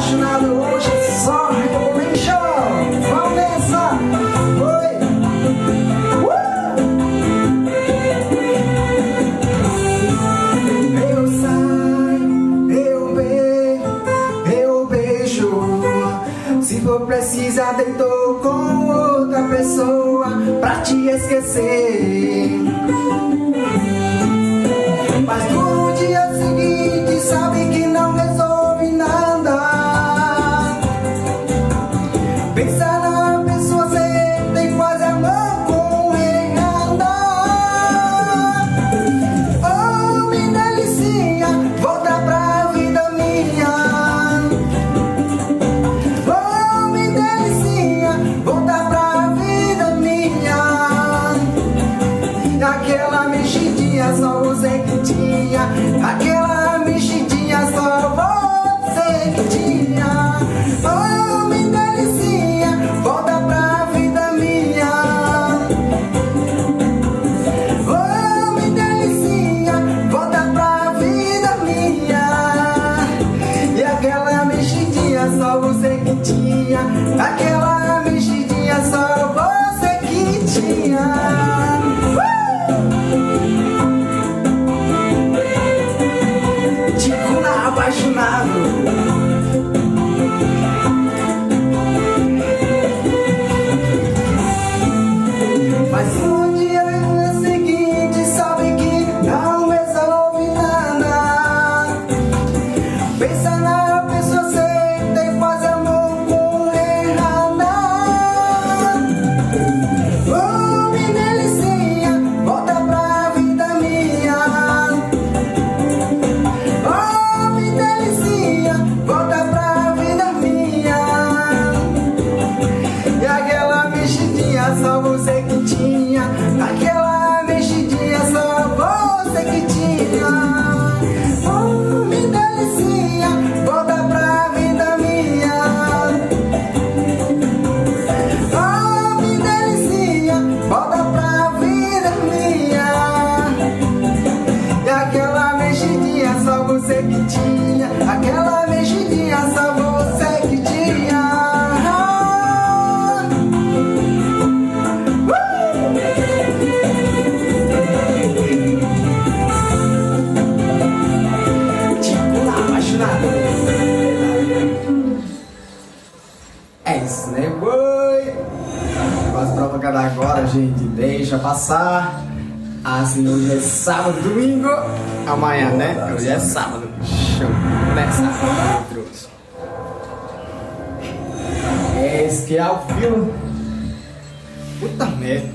apaixonado hoje só Revolution. Vamos nessa! Oi! Eu saio, eu beijo. Se for precisar, deitou com outra pessoa pra te esquecer. Mas no dia seguinte sabe que não resolve nada. Pensa na pessoa certa e quase a mão com errada. Oh, me delicinha, volta pra vida minha. Oh, me delicinha, volta pra vida minha. Aquela mexidinha só você que tinha. Aquela mexidinha só você que tinha. Oh, me delicinha, volta pra vida minha. Oh, me delicinha, volta pra vida minha. E aquela mexidinha só você que tinha. Aquela mexidinha só você que tinha. Apaixonado. Mas no dia seguinte sabe que não resolve nada. Pensa na pessoa certa e faz amor com errada. Oh, me delicinha, volta pra vida minha. Volta pra vida minha. E aquela mexidinha só você que tinha. Aquela mexidinha só você que tinha. Oh, me delicinha, volta pra vida minha. Oh, me delicinha, volta pra vida minha. E aquela mexidinha só você que tinha. Aquela mexidinha só você que tinha. Tipo apaixonado. É isso, né, boi? Quase provocado agora, gente. Deixa passar. Assim, hoje é sábado, domingo. Amanhã, né? Hoje é sábado. Show. Nessa. Trouxe. Esse que é o filme. Puta merda.